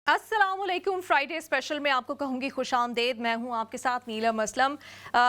अस्सलामुअलैकुम। Friday special में आपको कहूँगी खुश आमदेद। मैं हूँ आपके साथ नीलम असलम।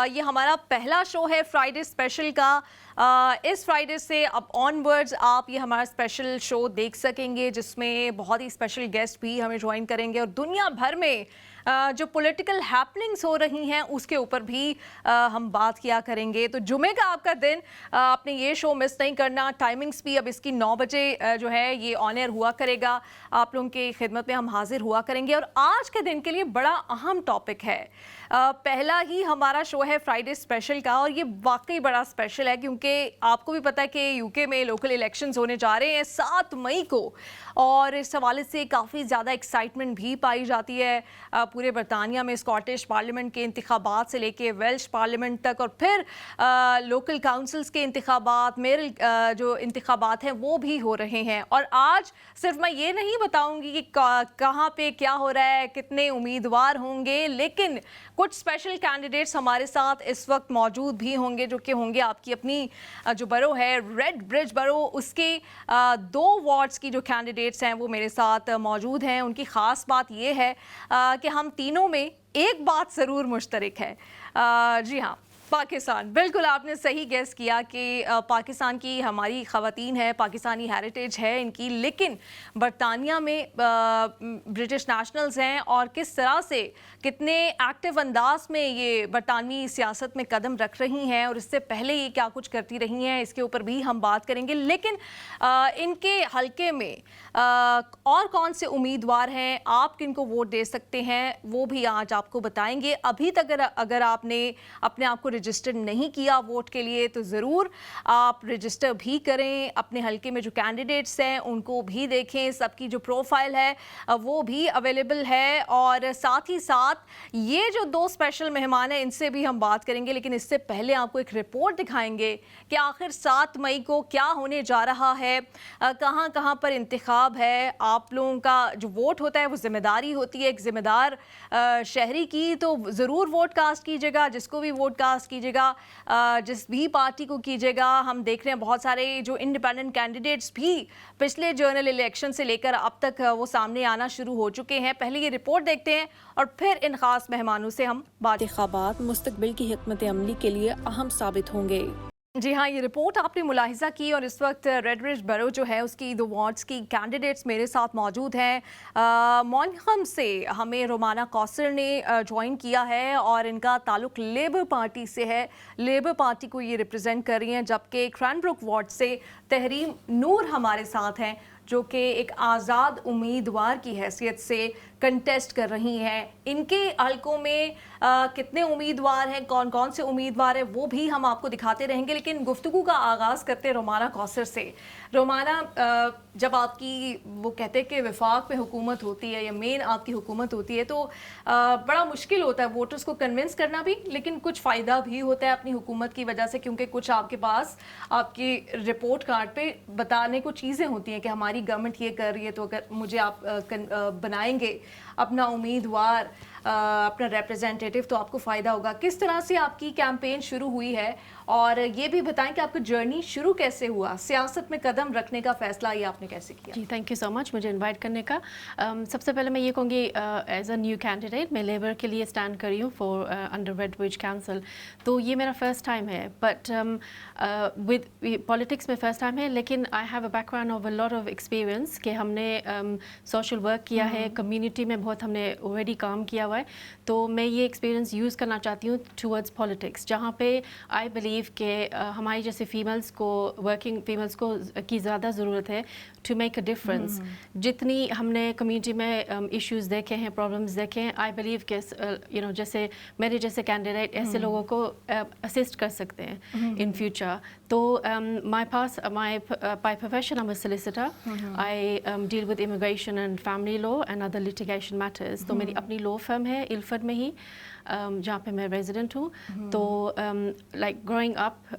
ये हमारा पहला शो है फ्राइडे स्पेशल का। इस फ्राइडे से अब ऑनवर्ड्स आप ये हमारा स्पेशल शो देख सकेंगे, जिसमें बहुत ही स्पेशल गेस्ट भी हमें ज्वाइन करेंगे और दुनिया भर में जो पॉलिटिकल हैपनिंग्स हो रही हैं उसके ऊपर भी हम बात किया करेंगे। तो जुमे का आपका दिन, आपने ये शो मिस नहीं करना। टाइमिंग्स भी अब इसकी 9 बजे जो है ये ऑन एयर हुआ करेगा। आप लोगों की खिदमत में हम हाजिर हुआ करेंगे और आज के दिन के लिए बड़ा अहम टॉपिक है। पहला ही हमारा शो है फ्राइडे स्पेशल का और ये वाकई बड़ा स्पेशल है, क्योंकि आपको भी पता है कि यूके में लोकल इलेक्शंस होने जा रहे हैं 7 मई को, और इस हवाले से काफ़ी ज़्यादा एक्साइटमेंट भी पाई जाती है। पूरे बरतानिया में स्कॉटिश पार्लियामेंट के इंतखाबात से लेके वेल्श पार्लियामेंट तक, और फिर लोकल काउंसिल्स के इंतखाबात, मेयर जो इंतखाबात हैं वो भी हो रहे हैं। और आज सिर्फ मैं ये नहीं बताऊंगी कि कहाँ पे क्या हो रहा है, कितने उम्मीदवार होंगे, लेकिन कुछ स्पेशल कैंडिडेट्स हमारे साथ इस वक्त मौजूद भी होंगे, जो कि होंगे आपकी अपनी जो बरो है रेड ब्रिज बरो, उसके 2 वार्ड्स की जो कैंडिडेट्स हैं वो मेरे साथ मौजूद हैं। उनकी ख़ास बात ये है कि हम तीनों में एक बात ज़रूर मुश्तरक है। जी हाँ, पाकिस्तान। बिल्कुल आपने सही गेस किया कि पाकिस्तान की हमारी ख़वातीन है, पाकिस्तानी हेरिटेज है इनकी, लेकिन बरतानिया में ब्रिटिश नेशनल्स हैं और किस तरह से कितने एक्टिव अंदाज में ये बरतानवी सियासत में कदम रख रही हैं और इससे पहले ये क्या कुछ करती रही हैं, इसके ऊपर भी हम बात करेंगे। लेकिन इनके हलके में और कौन से उम्मीदवार हैं, आप किनको वोट दे सकते हैं, वो भी आज आपको बताएंगे। अभी तक अगर आपने अपने आप को रजिस्टर नहीं किया वोट के लिए तो ज़रूर आप रजिस्टर भी करें। अपने हलके में जो कैंडिडेट्स हैं उनको भी देखें, सबकी जो प्रोफाइल है वो भी अवेलेबल है। और साथ ही साथ ये जो 2 स्पेशल मेहमान हैं इनसे भी हम बात करेंगे, लेकिन इससे पहले आपको एक रिपोर्ट दिखाएंगे कि आखिर 7 मई को क्या होने जा रहा है, कहाँ कहाँ पर इंतखाब है। आप लोगों का जो वोट होता है वो जिम्मेदारी होती है एक ज़िम्मेदार शहरी की, तो ज़रूर वोट कास्ट कीजिएगा, जिसको भी वोट कास्ट कीजिएगा, जिस भी पार्टी को कीजिएगा। हम देख रहे हैं बहुत सारे जो इंडिपेंडेंट कैंडिडेट्स भी पिछले जनरल इलेक्शन से लेकर अब तक वो सामने आना शुरू हो चुके हैं। पहले ये रिपोर्ट देखते हैं और फिर इन खास मेहमानों से हम बात। इंतखाबात मुस्तकबिल की हिकमत अमली के लिए अहम साबित होंगे। जी हाँ, ये रिपोर्ट आपने मुलाहिजा की और इस वक्त रेड ब्रिज बरो जो है उसकी 2 वार्ड्स की कैंडिडेट्स मेरे साथ मौजूद हैं। मॉनहम से हमें रोमाना कौसर ने ज्वाइन किया है और इनका ताल्लुक लेबर पार्टी से है। लेबर पार्टी को ये रिप्रेजेंट कर रही हैं, जबकि क्रैनब्रुक वार्ड से तहरीम नूर हमारे साथ हैं, जो कि एक आज़ाद उम्मीदवार की हैसियत से कंटेस्ट कर रही हैं। इनके हलकों में कितने उम्मीदवार हैं, कौन कौन से उम्मीदवार हैं, वो भी हम आपको दिखाते रहेंगे। लेकिन गुफ्तगू का आगाज़ करते हैं रोमाना कौसर से। रोमाना, जब आपकी वो कहते हैं कि वफाक में हुकूमत होती है या मेन आपकी हुकूमत होती है, तो बड़ा मुश्किल होता है वोटर्स को कन्विंस करना भी, लेकिन कुछ फ़ायदा भी होता है अपनी हुकूमत की वजह से, क्योंकि कुछ आपके पास आपकी रिपोर्ट कार्ड पे बताने को चीज़ें होती हैं कि हमारी गवर्नमेंट ये कर रही है, तो अगर मुझे आप बनाएंगे अपना उम्मीदवार, अपना रिप्रेजेंटेटिव, तो आपको फ़ायदा होगा। किस तरह से आपकी कैंपेन शुरू हुई है और ये भी बताएं कि आपका जर्नी शुरू कैसे हुआ, सियासत में कदम रखने का फ़ैसला ये आपने कैसे किया? जी, थैंक यू सो मच मुझे इनवाइट करने का। सबसे पहले मैं ये कहूँगी, एज अ न्यू कैंडिडेट मैं लेबर के लिए स्टैंड कर रही हूँ for under red bridge council. तो ये मेरा फ़र्स्ट टाइम है, बट विद पॉलिटिक्स में फ़र्स्ट टाइम है, लेकिन I have a background of a lot of experience कि हमने सोशल वर्क किया है, कम्युनिटी में बहुत हमने ऑलरेडी काम किया हुआ है। तो मैं ये एक्सपीरियंस यूज़ करना चाहती हूँ टूवर्ड्स पॉलिटिक्स, जहाँ पे आई बिलीव कि हमारी जैसे फीमेल्स को, वर्किंग फीमेल्स को की ज़्यादा ज़रूरत है टू मेक अ डिफरेंस। जितनी हमने कम्युनिटी में इश्यूज देखे हैं, प्रॉब्लम्स देखे हैं, आई बिलीव कि यू नो जैसे मेरे जैसे कैंडिडेट ऐसे लोगों को असिस्ट कर सकते हैं इन फ्यूचर। तो my profession I'm a solicitor. I deal with immigration and family law and other litigation matters. तो मेरी अपनी law firm है इल्फर्ड में ही, जहाँ पे मैं resident हूँ। तो like growing up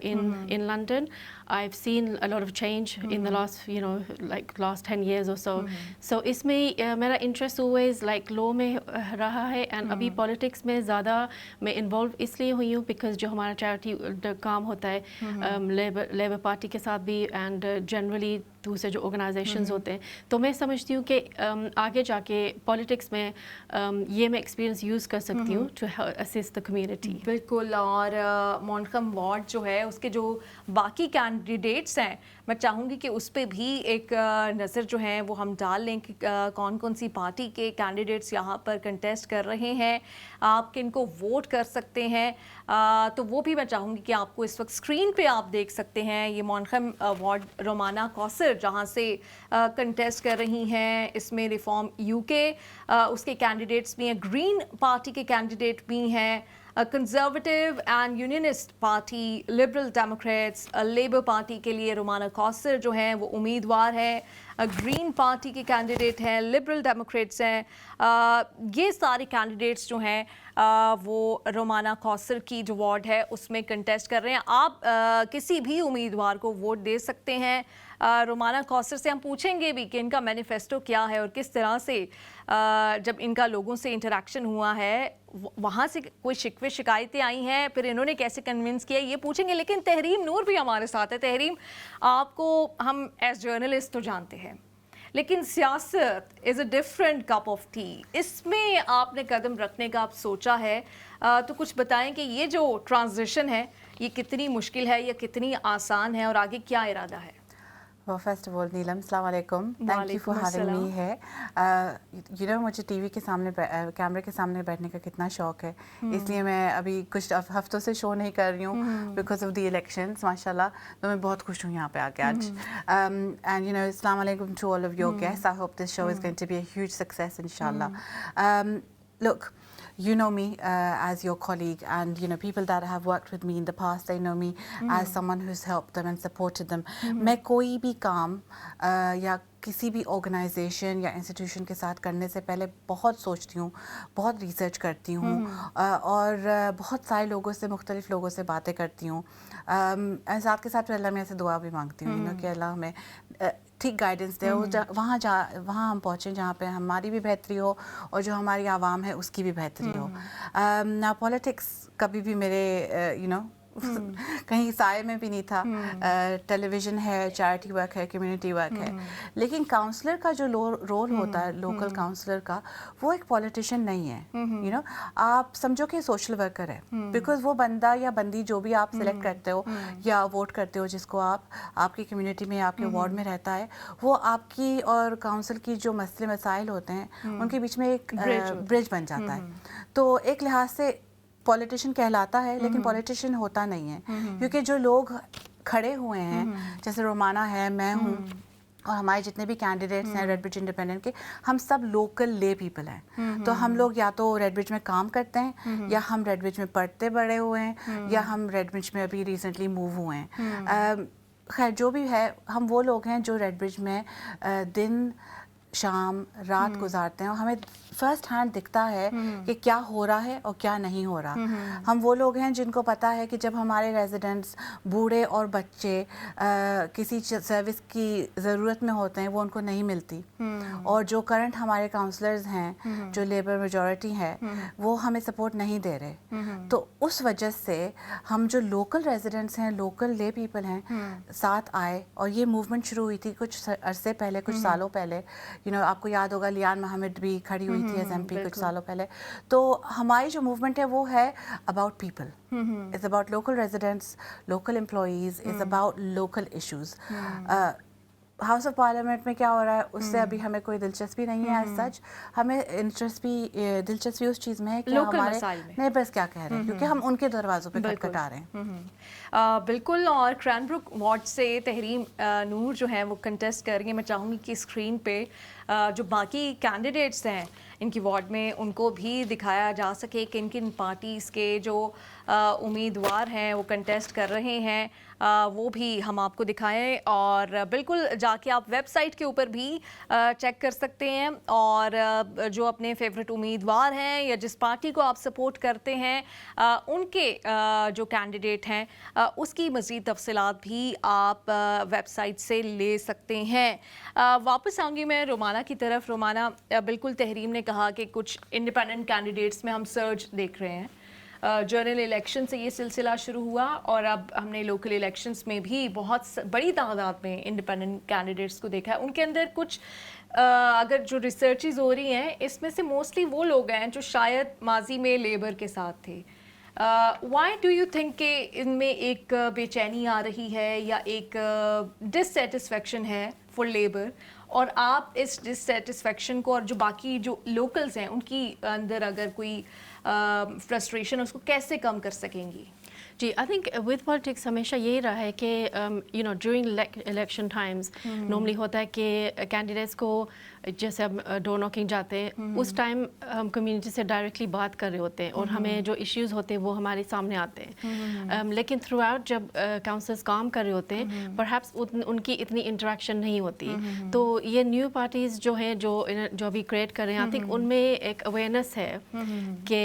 in London, I've seen a lot of change in the last, you know, like last 10 years or so. So इसमें मेरा interest always like law में रहा है, and अभी politics में ज़्यादा मैं involve इसलिए हुई हूँ because जो हमारा charity काम होता है लेबर पार्टी के साथ भी, and generally दूसरे जो ऑर्गेनाइजेशंस होते हैं, तो मैं समझती हूँ कि आगे जाके पॉलिटिक्स में ये मैं एक्सपीरियंस यूज़ कर सकती हूँ टू असिस्ट द कम्युनिटी। बिल्कुल। और मोनकम वार्ड जो है उसके जो बाकी कैंडिडेट्स हैं, मैं चाहूँगी कि उस पे भी एक नज़र जो है वो हम डाल लें कि कौन कौन सी पार्टी के कैंडिडेट्स यहाँ पर कंटेस्ट कर रहे हैं, आप किन को वोट कर सकते हैं। तो वो भी मैं चाहूँगी कि आपको इस वक्त स्क्रीन पे आप देख सकते हैं। ये मोनकम वार्ड रोमाना कौसर जहाँ से कंटेस्ट कर रही हैं, इसमें रिफॉर्म यूके उसके कैंडिडेट्स भी हैं, ग्रीन पार्टी के कैंडिडेट भी हैं, conservative and unionist party, liberal Democrats, labour party के लिए रोमाना कौसर जो हैं वो उम्मीदवार है, ग्रीन पार्टी के कैंडिडेट हैं, लिबरल डेमोक्रेट्स हैं। ये सारे कैंडिडेट्स जो हैं वो रोमाना कौसर की जो वार्ड है उसमें कंटेस्ट कर रहे हैं। आप किसी भी उम्मीदवार को वोट दे सकते हैं। रोमाना कौसर से हम पूछेंगे भी कि इनका मैनिफेस्टो क्या है और किस तरह से जब इनका लोगों से इंटरेक्शन हुआ है वहाँ से कोई शिकवे शिकायतें आई हैं, फिर इन्होंने कैसे कन्विंस किया, ये पूछेंगे। लेकिन तहरीम नूर भी हमारे साथ है। तहरीम, आपको हम एज जर्नलिस्ट तो जानते हैं, लेकिन सियासत is a different cup of T. इसमें आपने कदम रखने का आप सोचा है, तो कुछ बताएं कि ये जो ट्रांजिशन है ये कितनी मुश्किल है या कितनी आसान है और आगे क्या इरादा है? Well, first of all, Neelam, Assalamu alaikum. Thank you for having me here. You know, मुझे टीवी के सामने कैमरे के सामने बैठने का कितना शौक है, इसलिए मैं अभी कुछ हफ्तों से शो नहीं कर रही हूँ बिकॉज ऑफ द इलेक्शंस, माशाल्लाह। तो मैं बहुत खुश हूँ यहाँ पे आके आज। And you know, Assalamu alaikum to all of your guests. I hope this show is going to be a huge success, inshallah. Look, you know me as your colleague, and you know people that have worked with me in the past, they know me as someone who's helped them and supported them. मैं कोई भी काम या किसी भी organisation या institution के साथ करने से पहले बहुत सोचती हूँ, बहुत रिसर्च करती हूँ और बहुत सारे लोगों से, मुख्तलिफ लोगों से बातें करती हूँ। साथ के साथ अल्लाह में ऐसे दुआ भी मांगती हूँ कि अल्लाह हमें ठीक गाइडेंस दे, वहाँ हम पहुँचें जहाँ पे हमारी भी बेहतरी हो और जो हमारी आवाम है उसकी भी बेहतरी हो। ना पॉलिटिक्स कभी भी मेरे यू नो कहीं साए में भी नहीं था। टेलीविज़न है, चैरिटी वर्क है, कम्युनिटी वर्क है, लेकिन काउंसलर का जो रोल होता है लोकल काउंसलर का, वो एक पॉलिटिशियन नहीं है। यू नो, आप समझो कि सोशल वर्कर है, बिकॉज वो बंदा या बंदी जो भी आप सिलेक्ट करते हो या वोट करते हो, जिसको आप आपकी कम्युनिटी में, आपके वार्ड में रहता है, वो आपकी और काउंसिल की जो मसले मसाइल होते हैं उनके बीच में एक ब्रिज बन जाता है। तो एक लिहाज से पॉलिटिशियन कहलाता है, लेकिन पॉलिटिशियन होता नहीं है, क्योंकि जो लोग खड़े हुए हैं, जैसे रोमाना है, मैं हूँ, और हमारे जितने भी कैंडिडेट्स हैं रेड ब्रिज इंडिपेंडेंट के, हम सब लोकल ले पीपल हैं। तो हम लोग या तो रेड ब्रिज में काम करते हैं, या हम रेड ब्रिज में पढ़ते बड़े हुए हैं, या हम रेड ब्रिज में अभी रिसेंटली मूव हुए हैं। खैर जो भी है, हम वो लोग हैं जो रेड ब्रिज में दिन शाम रात गुजारते हैं और हमें फर्स्ट हैंड दिखता है कि क्या हो रहा है और क्या नहीं हो रहा। हम वो लोग हैं जिनको पता है कि जब हमारे रेजिडेंट्स, बूढ़े और बच्चे किसी सर्विस की ज़रूरत में होते हैं, वो उनको नहीं मिलती, और जो करंट हमारे काउंसलर्स हैं जो लेबर मेजॉरिटी है, वो हमें सपोर्ट नहीं दे रहे। तो उस वजह से हम जो लोकल रेजिडेंट्स हैं, लोकल ले पीपल हैं, साथ आए, और ये मूवमेंट शुरू हुई थी कुछ अरसे पहले, कुछ सालों पहले। यू नो, आपको याद होगा लियान मोहम्मद भी खड़ी हुई थी एज एमपी कुछ सालों पहले। तो हमारी जो मूवमेंट है वो है about people, it's about local residents, local employees, it's about local issues. House of parliament में क्या हो रहा है उससे अभी हमें कोई दिलचस्पी नहीं है एज सच। हमें दिलचस्पी उस चीज़ में है कि हमारे नेबर्स क्या कह रहे हैं, क्योंकि हम उनके दरवाज़ों पे खटखटा रहे हैं। बिल्कुल। और क्रैनब्रुक वार्ड से तहरीम नूर जो है वो कंटेस्ट करेंगे। मैं चाहूँगी कि स्क्रीन पे जो बाकी कैंडिडेट्स हैं इनकी वार्ड में, उनको भी दिखाया जा सके कि किन पार्टीज़ के जो उम्मीदवार हैं वो कंटेस्ट कर रहे हैं, वो भी हम आपको दिखाएं। और बिल्कुल जाके आप वेबसाइट के ऊपर भी चेक कर सकते हैं, और जो अपने फेवरेट उम्मीदवार हैं या जिस पार्टी को आप सपोर्ट करते हैं, उनके जो कैंडिडेट हैं, उसकी मज़ीद तफसीलात भी आप वेबसाइट से ले सकते हैं। वापस आऊँगी मैं रोमाना की तरफ। रोमाना, बिल्कुल तहरीम ने कहा कि कुछ इंडिपेंडेंट कैंडिडेट्स में हम सर्च देख रहे हैं, जनरल इलेक्शन से ये सिलसिला शुरू हुआ और अब हमने लोकल इलेक्शंस में भी बहुत बड़ी तादाद में इंडिपेंडेंट कैंडिडेट्स को देखा है. उनके अंदर कुछ अगर जो रिसर्चेस हो रही हैं इसमें से मोस्टली वो लोग हैं जो शायद माजी में लेबर के साथ थे. वाई डू यू थिंक कि इनमें एक बेचैनी आ रही है या एक डिससेटिस्फेक्शन है फॉर लेबर, और आप इस डिससेटिस्फेक्शन को और जो बाकी जो लोकल्स हैं उनकी अंदर अगर कोई फ्रस्ट्रेशन है उसको कैसे कम कर सकेंगी? जी, आई थिंक विद पॉलिटिक्स हमेशा यही रहा है कि you know during election times normally होता है कि कैंडिडेट्स को जैसे हम डोर नॉकिंग जाते हैं उस टाइम हम कम्युनिटी से डायरेक्टली बात कर रहे होते हैं और हमें जो इश्यूज़ होते हैं वो हमारे सामने आते हैं. लेकिन थ्रू आउट जब काउंसलर्स काम कर रहे होते हैं परहैप्स उनकी इतनी इंटरेक्शन नहीं होती. तो ये न्यू पार्टीज़ जो हैं जो अभी क्रिएट कर रहे हैं, आई थिंक उनमें एक अवेयरनेस है कि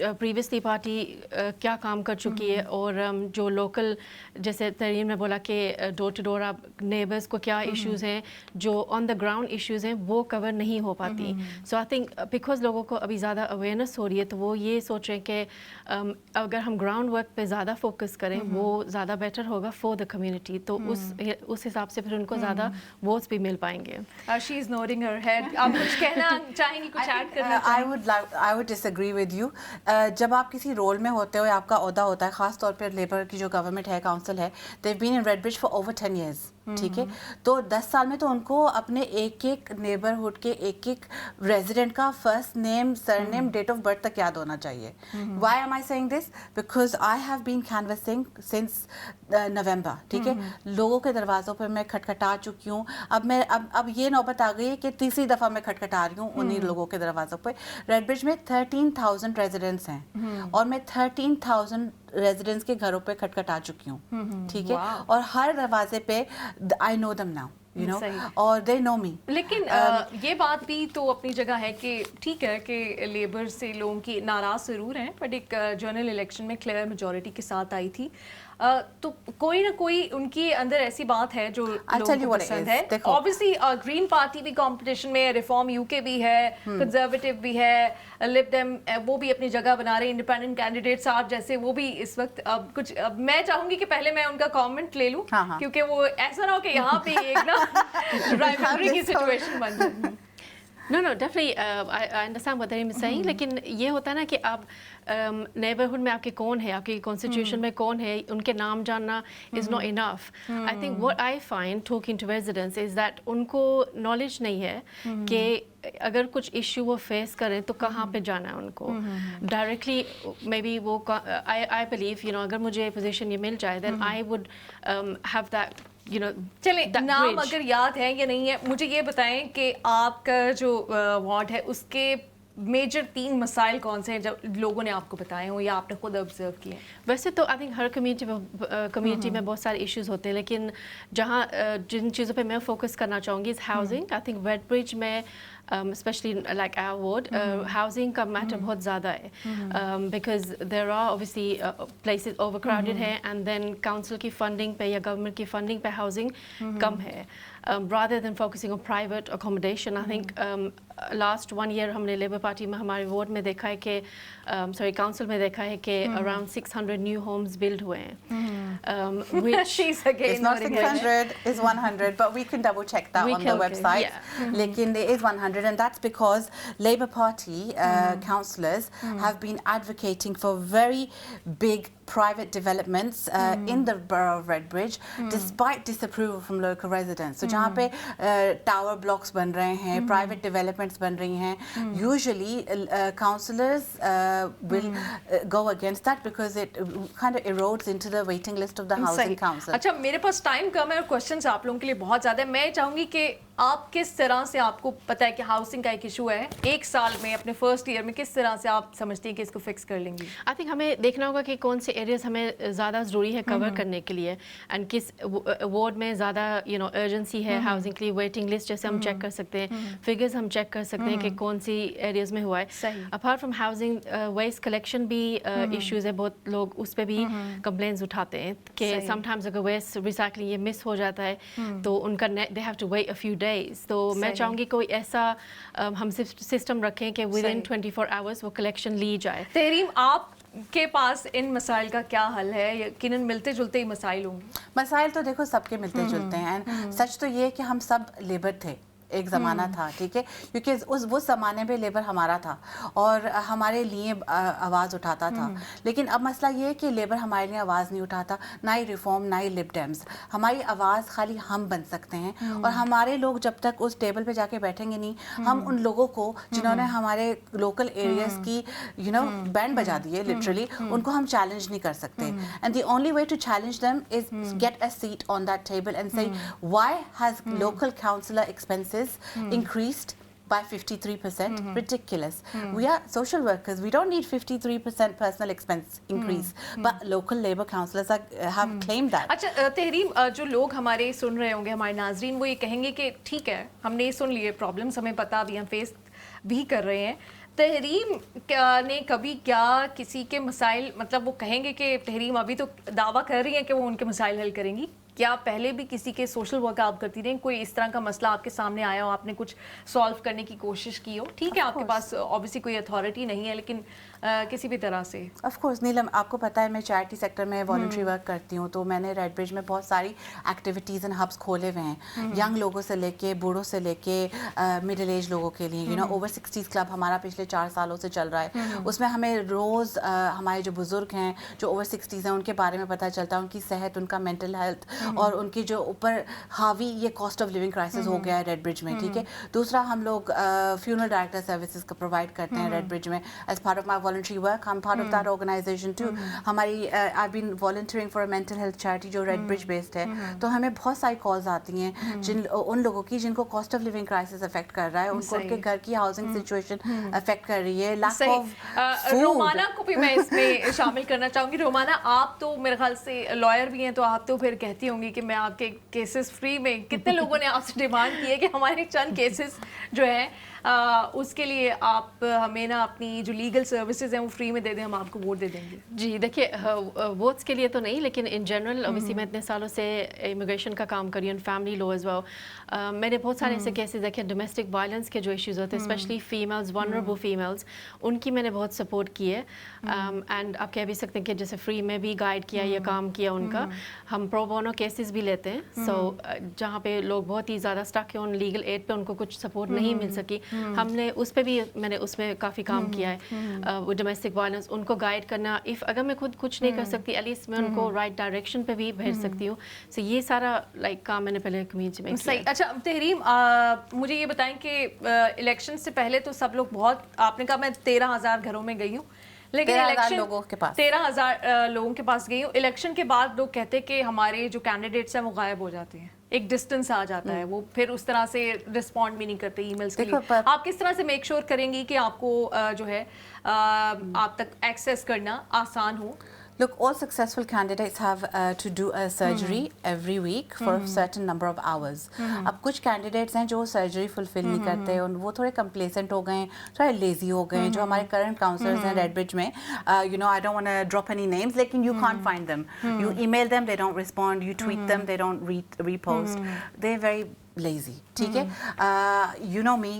प्रीवियसली पार्टी क्या काम कर चुकी है और जो लोकल जैसे तरीन ने बोला कि डोर टू डोर आप नेबर्स को क्या इश्यूज़ हैं, जो ऑन द ग्राउंड इश्यूज़ हैं वो कवर नहीं हो पाती. सो आई थिंक बिकॉज लोगों को अभी ज़्यादा अवेयरनेस हो रही है तो वो ये सोच रहे हैं कि अगर हम ग्राउंड वर्क पे ज़्यादा फोकस करें वो ज़्यादा बेटर होगा फॉर द कम्युनिटी. तो उस हिसाब से फिर उनको ज़्यादा वोट्स भी मिल पाएंगे. She is nodding her head. आप कुछ कहना चाहेंगी, कुछ ऐड करना चाहेंगी? I would disagree with you. जब आप किसी रोल में होते हो या आपका ओहदा होता है, खास तौर पर लेबर की जो गवर्नमेंट है, काउंसिल है, they have been in Redbridge for over 10 years. ठीक है, तो 10 साल में तो उनको अपने एक एक नेबरहुड के एक एक रेजिडेंट का first name, surname, date of birth तक याद होना चाहिए. Why am I saying this? Because I have been canvassing since November. ठीक है, लोगों के दरवाज़ों पर मैं खटखटा चुकी हूँ. अब ये नौबत आ गई है कि तीसरी दफ़ा मैं खटखटा रही हूँ उन्हीं लोगों के दरवाज़ों पर. रेडब्रिज में 13,000 रेजिडेंट्स हैं और मैं 13,000 रेजिडेंट्स के घरों पे खटखटा चुकी हूँ. ठीक है, और हर दरवाजे पे I know them now, you know, और दे नो मी. लेकिन ये बात भी तो अपनी जगह है कि ठीक है कि लेबर से लोगों की नाराज़ ज़रूर हैं, बट एक जनरल इलेक्शन में क्लियर मेजॉरिटी के साथ आई थी. तो कोई ना कोई उनकी अंदर ऐसी बात है जो लोगों को पसंद है. ऑब्वियसली ग्रीन पार्टी भी कंपटीशन में, रिफॉर्म यूके भी है, कंजर्वेटिव भी है, लिब डेम वो भी अपनी जगह बना रहे, इंडिपेंडेंट कैंडिडेट साहब जैसे वो भी इस वक्त अब मैं चाहूंगी कि पहले मैं उनका कमेंट ले लूं. क्योंकि वो ऐसा ना हो कि यहाँ पे एक ना राइवलरी की सिचुएशन बन जाए. No, definitely I understand what Tareem is saying. लेकिन ये होता है ना कि आप नेबरहुड में आपके कौन है, आपकी कॉन्स्टिट्यूशन में कौन है, उनके नाम जानना is not enough. I think what I find talking to residents is that उनको knowledge नहीं है कि अगर कुछ इशू वो फेस करें तो कहाँ पे जाना है उनको. डायरेक्टली मे बी वो आई बिलीव यू नो अगर मुझे पोजीशन ये मिल जाए then I would have that you know. चले नाम अगर याद है या नहीं है, मुझे ये बताएं कि आपका जो वार्ड है उसके मेजर 3 मसाइल कौन से हैं जो लोगों ने आपको बताए हो या आपने खुद ऑब्जर्व किए? वैसे तो आई थिंक हर कम्युनिटी में बहुत सारे इश्यूज होते हैं, लेकिन जहाँ जिन चीज़ों पे मैं फोकस करना चाहूँगी इज़ हाउसिंग. आई थिंक रेडब्रिज में especially like our ward, housing का matter बहुत ज़्यादा है because there are obviously places overcrowded है and then council की funding पे या government की funding पे housing कम है. Rather than focusing on private accommodation, I think last 1 year हमने लेबर पार्टी में हमारे ward में देखा है कि council में देखा है कि around 600 new homes build हुए हैं. Which she's again it's not 600, it's 100, but we can double check that on the website. Yeah. लेकिन it is 100. And that's because Labour Party councillors have been advocating for very big private developments in the borough of Redbridge, despite disapproval from local residents. So जहाँ पे tower blocks बन रहे हैं, private developments बन रही हैं, usually councillors will go against that because it kind of erodes into the waiting list of the housing council. अच्छा, मेरे पास टाइम कम है और क्वेश्चंस आप लोगों के लिए बहुत ज़्यादा है. मैं चाहूँगी कि आप किस तरह से, आपको पता है कि हाउसिंग का एक इशू है, एक साल में अपने फर्स्ट ईयर में किस तरह से आप समझती हैं कि इसको फिक्स कर लेंगी? आई थिंक हमें देखना होगा कि कौन से एरियाज हमें ज़्यादा ज़रूरी है कवर करने के लिए एंड किस वार्ड में ज़्यादा यू नो अर्जेंसी है हाउसिंग के लिए. वेटिंग लिस्ट जैसे हम चेक कर सकते हैं, फिगर्स हम चेक कर सकते हैं कि कौन सी एरियाज में हुआ है. Apart from housing waste collection भी इश्यूज़ है. बहुत लोग उस पर भी कंप्लेंट्स उठाते हैं कि समटाइम्स अगर वेस्ट रिसाइकलिंग ये मिस हो जाता है तो उनका they have to wait a few days. तो मैं चाहूँगी कोई ऐसा हम सिस्टम रखें कि विद इन 24 आवर्स वो कलेक्शन ली जाए. तहरीम, आप के पास इन मसाइल का क्या हल है? यकीनन मिलते जुलते ही मसाइल होंगे। मसाइल तो देखो सबके मिलते जुलते हैं, एंड सच तो ये है कि हम सब लेबर थे, एक ज़माना था, ठीक है, क्योंकि उस ज़माने में लेबर हमारा था और हमारे लिए आवाज़ उठाता था। लेकिन अब मसला ये है कि लेबर हमारे लिए आवाज़ नहीं उठाता, ना ही रिफॉर्म, ना ही लिब डेम्स। हमारी आवाज़ खाली हम बन सकते हैं, और हमारे लोग जब तक उस टेबल पे जाके बैठेंगे नहीं, हम उन लोगों को जिन्होंने हमारे लोकल एरियाज़ की बैंड बजा दी है लिटरली, उनको हम चैलेंज नहीं कर सकते। And the only way to challenge them is get a seat on that table and say why has local councillor expenses increased by 53%. Ridiculous. We are social workers. We don't need 53% personal expense increase. But local labor councillors have claimed that. अच्छा तहरीम, जो लोग हमारे सुन रहे होंगे, हमारे नाजरीन, वो ये कहेंगे कि ठीक है, हमने ये सुन लिए, प्रॉब्लम्स हमें पता, अभी हम फेस भी कर रहे हैं। तहरीम ने कभी क्या किसी के मसाइल, मतलब वो कहेंगे कि तहरीम अभी तो दावा कर रही है कि वो उनके मसाइल हल करेंगी, क्या पहले भी किसी के सोशल वर्क आप करती रही, कोई इस तरह का मसला आपके सामने आया हो, आपने कुछ सॉल्व करने की कोशिश की हो? ठीक है, आपके पास ऑब्वियसली कोई अथॉरिटी नहीं है, लेकिन किसी भी तरह से। ऑफ कोर्स नीलम, आपको पता है मैं चैरिटी सेक्टर में वॉलंटरी वर्क करती हूँ, तो मैंने रेड ब्रिज में बहुत सारी एक्टिविटीज़ एंड हब्स खोले हुए हैं, यंग लोगों से लेके, बूढ़ों से लेके मिडिल एज लोगों के लिए। ओवर 60s क्लब हमारा पिछले 4 सालों से चल रहा है। उसमें हमें रोज़ हमारे जो बुज़ुर्ग हैं, जो ओवर 60s हैं, उनके बारे में पता चलता है, उनकी सेहत, उनका मेंटल हेल्थ, और उनकी जो ऊपर हावी ये कॉस्ट ऑफ लिविंग क्राइसिस हो गया है रेड ब्रिज में, ठीक है। दूसरा, हम लोग फ्यूनरल डायरेक्टर सर्विसेज का प्रोवाइड करते हैं रेड ब्रिज में as part of my voluntary work. I am part of that organisation too. हमारी I been volunteering for a mental health charity जो रेड ब्रिज बेस्ड है, तो हमें बहुत सारी कॉल्स आती हैं उन लोगों की जिनको cost of living crisis affect कर रहा है, उनको उनके घर की हाउसिंग सिचुएशन अफेक्ट कर रही है, लैक ऑफ फूड। रोमाना को भी मैं इसमें शामिल करना चाहूँगी। रोमाना, आप तो मेरे ख्याल से लॉयर भी हैं, तो आप तो फिर कहती होंगी कि मैं आपके केसेस फ्री में, कितने लोगों ने आपसे डिमांड की है कि हमारे चंद केसेस जो हैं उसके लिए आप हमें ना अपनी जो लीगल सर्विसेज हैं वो फ्री में दे दें, हम आपको वोट दे देंगे। जी देखिए, वोट्स के लिए तो नहीं, लेकिन इन जनरल ऑब्वियसली मैं इतने सालों से इमिग्रेशन का काम कर रही हूँ, फैमिली लॉ एज वेल। मैंने बहुत सारे ऐसे केसेस देखे, डोमेस्टिक वायलेंस के जो इश्यूज होते हैं, स्पेशली फीमेल्स, वनरेबल फीमेल्स, उनकी मैंने बहुत सपोर्ट की है। एंड आप कह भी सकते हैं कि जैसे फ्री में भी गाइड किया या काम किया उनका। हम प्रो बोनो केसेस भी लेते हैं, सो जहाँ पे लोग बहुत ही ज़्यादा स्टक हैं, उन लीगल एड पे उनको कुछ सपोर्ट नहीं मिल सकी, हमने उस पे भी मैंने उसमें काफ़ी काम किया है। वो डोमेस्टिक वायलेंस, उनको गाइड करना, इफ़ अगर मैं खुद कुछ नहीं कर सकती, एटलीस्ट मैं उनको राइट डायरेक्शन पे भी भेज सकती हूँ। सो ये सारा काम मैंने पहले कम्युनिटी में सही। अच्छा तहरीम, मुझे ये बताएं कि इलेक्शन से पहले तो सब लोग बहुत, आपने कहा मैं 13,000 घरों में गई हूँ, लेकिन 13,000 लोगों के पास 13,000 लोगों के पास गई हूँ। इलेक्शन के बाद लोग कहते हैं कि हमारे जो कैंडिडेट्स हैं वो गायब हो जाते हैं, एक डिस्टेंस आ जाता है, वो फिर उस तरह से रिस्पॉन्ड भी नहीं करते ईमेल्स के लिए। आप किस तरह से मेक श्योर करेंगी कि आपको जो है आप तक एक्सेस करना आसान हो? Look, all successful candidates have to do a surgery every week for a certain number of hours. अब कुछ candidates हैं जो surgery fulfill नहीं करते, और वो थोड़े complacent हो गए, थोड़े lazy हो गए, जो हमारे current counselors हैं रेड ब्रिज में, you know, I don't want to drop any names, लेकिन you can't find them. You email them, they don't respond. You tweet them, they don't repost. They're very lazy, ठीक है? You know me,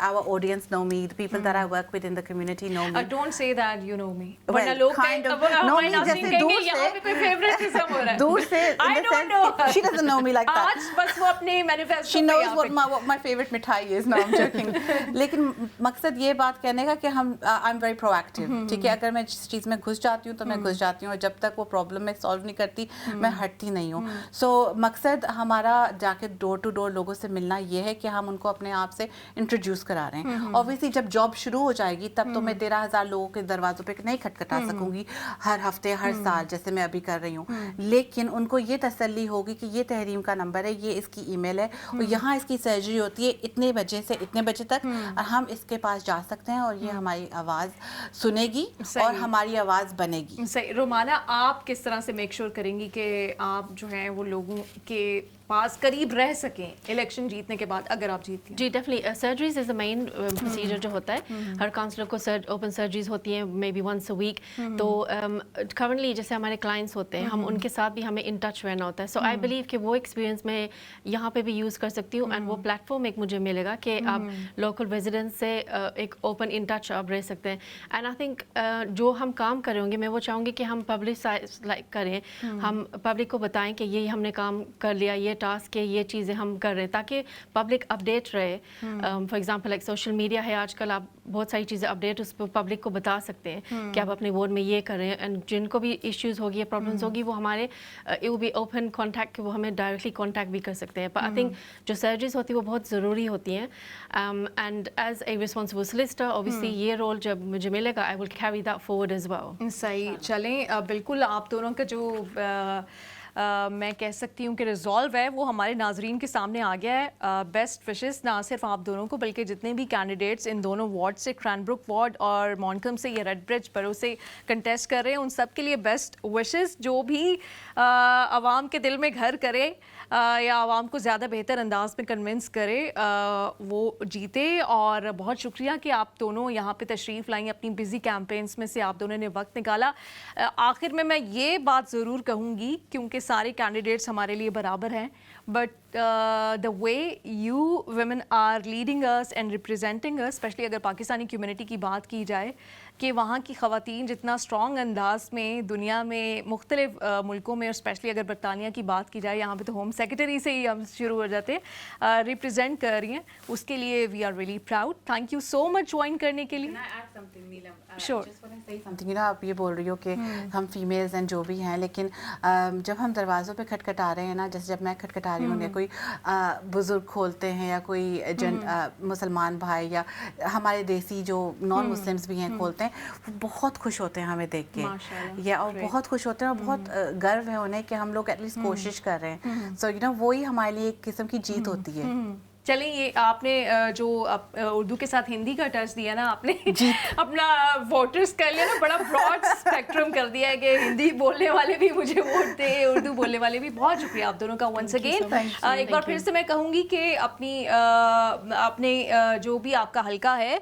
our audience know me, the people that I work with in the community know me. Don't say that you know me. Well, kind of know me, जैसे दूर से favoritism हो रहा है। दूर से, I don't know. she doesn't know me like that. आज बस वो अपने manifesto She knows what my favorite मिठाई is. No, I'm joking. लेकिन मकसद ये बात कहने का कि I'm very proactive, ठीक है? अगर मैं जिस चीज़ में घुस जाती हूँ तो मैं घुस जाती हूँ, और जब तक वो प्रॉब्लम मैं सॉल्व नहीं करती मैं हटती नहीं हूँ। सो मकसद हमारा जाके डोर टू डोर लोगों से मिलना ये है कि हम उनको अपने आप से इंट्रोड्यूस करा रहे हैं। ऑब्वियसली जब जॉब शुरू हो जाएगी तब तो मैं 13,000 लोगों के दरवाजों पे नहीं खटखटा सकूंगी हर हफ्ते, हर साल, जैसे मैं अभी कर रही हूँ। लेकिन उनको ये तसल्ली होगी कि ये तहरीम का नंबर है, ये इसकी ईमेल है, और यहाँ इसकी सर्जरी होती है इतने बजे से इतने बजे तक, और हम इसके पास जा सकते हैं, और ये हमारी आवाज़ सुनेगी और हमारी आवाज़ बनेगी। सही। रोमाना, आप किस तरह से मेक श्योर करेंगी कि आप जो है वो लोगों के पास करीब रह सकें इलेक्शन जीतने के बाद अगर आप जीतती हैं? जी definitely surgeries is the main procedure जो होता है, हर काउंसलर को ओपन सर्जरीज होती हैं maybe once a week. तो करंटली जैसे हमारे क्लाइंट्स होते हैं, हम उनके साथ भी हमें इन टच रहना होता है। सो आई बिलीव कि वो एक्सपीरियंस मैं यहाँ पे भी यूज़ कर सकती हूँ, एंड वो प्लेटफॉर्म एक मुझे मिलेगा कि आप लोकल रेजिडेंट्स से एक ओपन इन टच आप रह सकते हैं। एंड आई थिंक जो हम काम कर रहे होंगे, मैं वो चाहूँगी कि हम पब्लिसाइज करें, हम पब्लिक को बताएं कि ये हमने काम कर लिया, ये टास्क है, ये चीज़ें हम कर रहे हैं, ताकि पब्लिक अपडेट रहे। For example like social media है आजकल, आप बहुत सारी चीज़ें अपडेट उस पर पब्लिक को बता सकते हैं कि आप अपने वार्ड में ये कर रहे हैं, एंड जिनको भी इश्यूज़ होगी या प्रॉब्लम्स होगी, वो हमारे it will be open contact, वो हमें डायरेक्टली कॉन्टैक्ट भी कर सकते हैं। पर आई थिंक जो सर्जरीज होती है वो बहुत ज़रूरी होती हैं, and as a responsible solicitor obviously ये रोल जब मुझे मिलेगा, I will carry that forward as well. सही, चलें बिल्कुल आप दोनों का जो मैं कह सकती हूँ कि रिजॉल्व है वो हमारे नाजरीन के सामने आ गया है। बेस्ट विशेस ना सिर्फ आप दोनों को बल्कि जितने भी कैंडिडेट्स इन दोनों वार्ड से, क्रैनब्रुक वार्ड और मॉनकम से या रेड ब्रिज बरो से कंटेस्ट कर रहे हैं, उन सब के लिए बेस्ट विशेस। जो भी आवाम के दिल में घर करे या आवाम को ज़्यादा बेहतर अंदाज में कन्विंस करे, वो जीते। और बहुत शुक्रिया कि आप दोनों यहाँ पे तशरीफ़ लाई, अपनी बिजी कैंपेन्स में से आप दोनों ने वक्त निकाला। आखिर में मैं ये बात ज़रूर कहूँगी, क्योंकि सारे कैंडिडेट्स हमारे लिए बराबर हैं, but the way you women are leading us and representing us, specially अगर पाकिस्तानी कम्युनिटी की बात की जाए, कि वहाँ की ख़वातीन जितना स्ट्रॉन्ग अंदाज में दुनिया में मुख्तलिफ मुल्कों में, और स्पेशली अगर बरतानिया की बात की जाए, यहाँ पे तो होम सेक्रेटरी से ही हम शुरू हो जाते हैं, रिप्रेजेंट कर रही हैं, उसके लिए we are really proud. Thank you so much join करने के लिए। Sure. समथिंग आप ये बोल रही हो कि हम फीमेल्स हैं जो भी हैं, लेकिन जब हम दरवाज़ों पे खटखटा रहे हैं ना, जैसे जब मैं खटखटा रही हूँ या कोई बुज़ुर्ग खोलते हैं या कोई मुसलमान भाई या हमारे देसी जो नॉन मुस्लिम्स भी हैं खोलते हैं, वो बहुत खुश होते हैं हमें देख के, या और बहुत खुश होते हैं और बहुत गर्व है उन्हें कि हम लोग एटलीस्ट कोशिश कर रहे हैं। सो वही हमारे लिए एक किस्म की जीत होती है। चलें, ये आपने जो उर्दू के साथ हिंदी का टच दिया ना, आपने अपना वोटर्स कर लिया ना, बड़ा ब्रॉड स्पेक्ट्रम कर दिया है कि हिंदी बोलने वाले भी मुझे वोट दे, उर्दू बोलने वाले भी। बहुत शुक्रिया आप दोनों का वंस अगेन। एक बार फिर से मैं कहूँगी कि अपने जो भी आपका हल्का है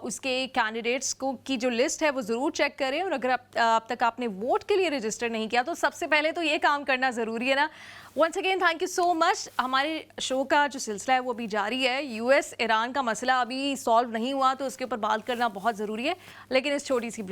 उसके कैंडिडेट्स को की जो लिस्ट है वो ज़रूर चेक करें, और अगर अब तक आपने वोट के लिए रजिस्टर नहीं किया तो सबसे पहले तो ये काम करना ज़रूरी है ना। Once again thank you so much. हमारे शो का जो सिलसिला है वो अभी जारी है। यूएस ईरान का मसला अभी सॉल्व नहीं हुआ तो उसके ऊपर बात करना बहुत ज़रूरी है, लेकिन इस छोटी सी